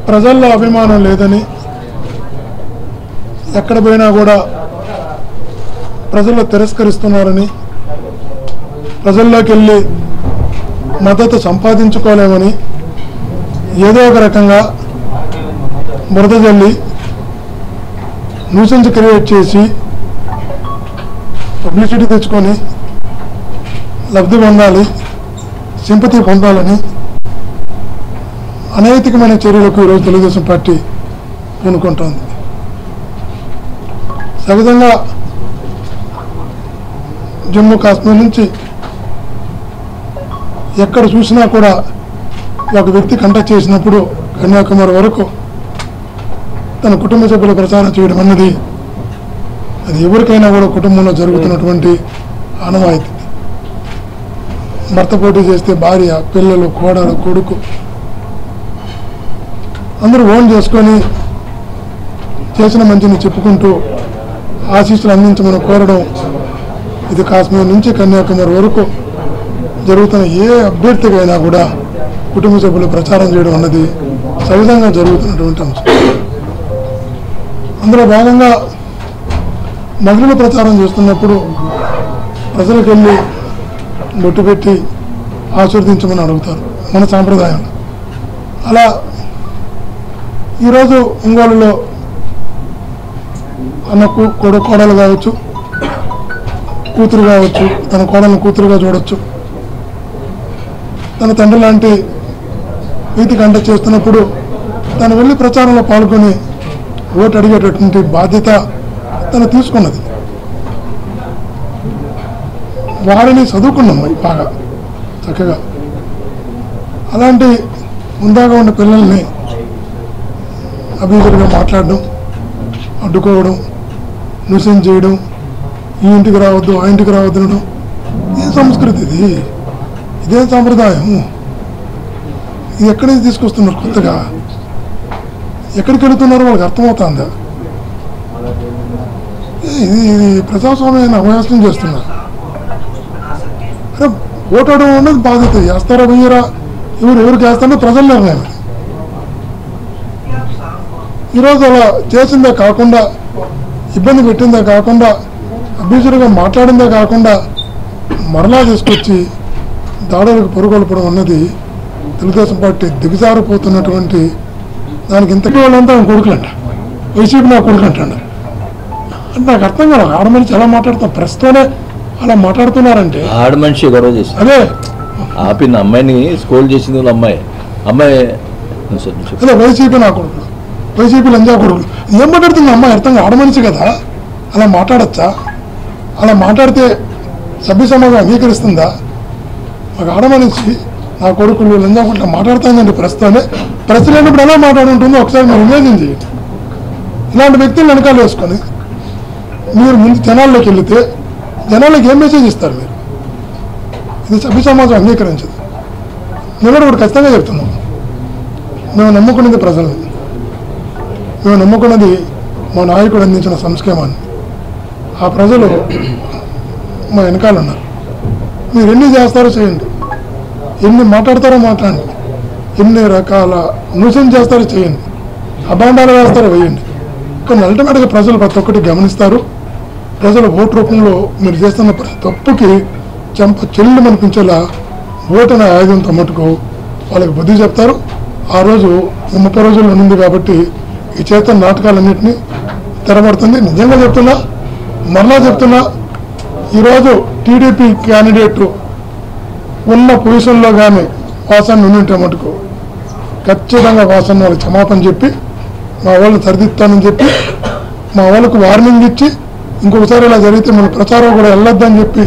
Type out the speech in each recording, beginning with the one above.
ప్రజల్లో అభిమానం లేదని, ఎక్కడ పోయినా కూడా ప్రజల్లో తిరస్కరిస్తున్నారని, ప్రజల్లోకి వెళ్ళి మద్దతు సంపాదించుకోలేమని ఏదో ఒక రకంగా బురద జల్లి న్యూసెన్స్ క్రియేట్ చేసి పబ్లిసిటీ తెచ్చుకొని లబ్ధి పొందాలి, సింపతి పొందాలని అనైతికమైన చర్యలకు ఈరోజు తెలుగుదేశం పార్టీ పూనుకుంటోంది. సహజంగా జమ్మూ కాశ్మీర్ నుంచి ఎక్కడ చూసినా కూడా ఒక వ్యక్తి కంటెక్ట్ చేసినప్పుడు కన్యాకుమారి వరకు తన కుటుంబ సభ్యుల ప్రచారం చేయడం అన్నది అది ఎవరికైనా కూడా కుటుంబంలో జరుగుతున్నటువంటి ఆనవాయితీ. భర్త పోటీ చేస్తే భార్య, పిల్లలు, కోడలు, కొడుకు అందరూ ఓన్ చేసుకొని చేసిన మంచిని చెప్పుకుంటూ ఆశీస్సులు అందించమని కోరడం, ఇది కాశ్మీర్ నుంచి కన్యాకుమారి వరకు జరుగుతున్న ఏ అభ్యర్థికైనా కూడా కుటుంబ సభ్యులు ప్రచారం చేయడం అన్నది సహజంగా జరుగుతున్నటువంటి అంశం. అందులో భాగంగా మహిళలు ప్రచారం చేస్తున్నప్పుడు ప్రజలకు వెళ్ళి బొట్టు పెట్టి ఆశీర్వదించమని అడుగుతారు మన సాంప్రదాయం. అలా ఈరోజు ఒంగోలులో అన్నకు కోడలు కావచ్చు, కూతురు కావచ్చు, తన కోడలను కూతురుగా చూడొచ్చు, తన తండ్రి లాంటి వ్యక్తి కంటెక్ట్ చేస్తున్నప్పుడు తను వెళ్ళి ప్రచారంలో పాల్గొని ఓటు అడిగేటటువంటి బాధ్యత తను తీసుకున్నది. వారిని చదువుకున్నాం బాగా చక్కగా. అలాంటి ముందాగా ఉన్న పిల్లల్ని అభివృద్ధిగా మాట్లాడడం, అడ్డుకోవడం, న్యూసెన్స్ చేయడం, ఈ ఇంటికి రావద్దు, ఆ ఇంటికి రావద్దు అనడం ఏ సంస్కృతి ఇది? ఇదే సాంప్రదాయం. ఇది ఎక్కడి నుంచి తీసుకొస్తున్నారు కొత్తగా? ఎక్కడికి వెళుతున్నారో వాళ్ళకి అర్థమవుతుందా? ఇది ప్రజాస్వామ్యాన్ని అభయాసం చేస్తున్నారు. అరే ఓటాడడం అనేది బాధ్యత. వేస్తారా వెయ్యరా, ఎవరికి వేస్తారో ప్రజల నిర్ణయం. ఈరోజు అలా చేసిందే కాకుండా, ఇబ్బంది పెట్టిందే కాకుండా, అభ్యర్థులుగా మాట్లాడిందే కాకుండా మరలా తీసుకొచ్చి దాడులకు పొరుగొల్పడం అన్నది తెలుగుదేశం పార్టీ దిగజారిపోతున్నటువంటి దానికి ఇంతకీ వాళ్ళంతా కొడుకులంట, వైసీపీ నా కొడుకు అంటాడు. అంటే నాకు అర్థం కాదు. ఆడమనిషి ఎలా మాట్లాడుతాం? ప్రస్తుతనే అలా మాట్లాడుతున్నారంటే ఆడమనిషి గొడవ చేసి అదే ఆపిన అమ్మాయిని స్కూల్ చేసింది అమ్మాయి అదే వైసీపీ నా కొడుకులు, వైసీపీ లంజా కొడుకులు. ఏం మాట్లాడుతుంది అమ్మాయి? అర్థంగా ఆడమనిషి కదా, అలా మాట్లాడచ్చా? అలా మాట్లాడితే సభ్య సమాజం అంగీకరిస్తుందా? ఒక ఆడమనిషి నా కొడుకులు లంజా కొడుకులు మాట్లాడుతుందండి ప్రస్తుతమే. ప్రశ్న లేనప్పుడు ఎలా మాట్లాడుంటుందో ఒకసారి మీరు ఇమేజిన్ చేయండి. ఇలాంటి వ్యక్తులు వెనకాల వేసుకొని మీరు ముందు జనాల్లోకి వెళితే జనాలకు ఏం మెసేజ్ ఇస్తారు మీరు? ఇది సభ్య సమాజం అంగీకరించదు. నేను కూడా ఖచ్చితంగా చెప్తున్నాను, మేము నమ్ముకున్నది ప్రజల్ని, మేము నమ్ముకున్నది మా నాయకుడు అందించిన సంక్షేమాన్ని. ఆ ప్రజలు మా వెనకాల ఉన్నారు. మీరు ఎన్ని చేస్తారో చేయండి, ఎన్ని మాట్లాడతారో మాట్లాడండి, ఎన్ని రకాల న్యూసెన్స్ చేస్తారో చేయండి, అభాండాలు వేస్తారో వేయండి. కానీ అల్టిమేట్గా ప్రజలు ప్రతి ఒక్కటి గమనిస్తారు. ప్రజల ఓటు రూపంలో మీరు చేస్తున్న ప్రతి తప్పుకి చెంప చెల్లు అనిపించేలా ఓటున ఆయుధంతో మటుకు వాళ్ళకి బుద్ధి చెప్తారు. ఆ రోజు 30 రోజుల్లో ఉంది కాబట్టి ఈ చేత నాటకాలన్నింటినీ తెరబడుతుంది. నిజంగా చెప్తున్నా, మరలా చెప్తున్నా, ఈరోజు టీడీపీ క్యాండిడేట్ ఉన్న పొజిషన్లో కానీ వాసన ఉంటే మటుకు ఖచ్చితంగా వాసన వాళ్ళకి క్షమాపణ చెప్పి మా వాళ్ళని సరిదిస్తానని చెప్పి మా వాళ్ళకు వార్నింగ్ ఇచ్చి ఇంకొకసారి ఇలా జరిగితే మన ప్రచారం కూడా వెళ్ళొద్దని చెప్పి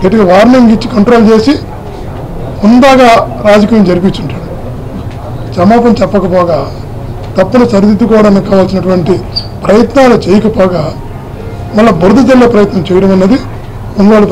గట్టిగా వార్నింగ్ ఇచ్చి కంట్రోల్ చేసి ముందాగా రాజకీయం జరిపించుంటాడు. క్షమాపణ చెప్పకపోగా, తప్పును సరిదిద్దుకోవడానికి కావాల్సినటువంటి ప్రయత్నాలు చేయకపోగా మళ్ళీ బురద జల్లే ప్రయత్నం చేయడం అన్నది ఒంగోలు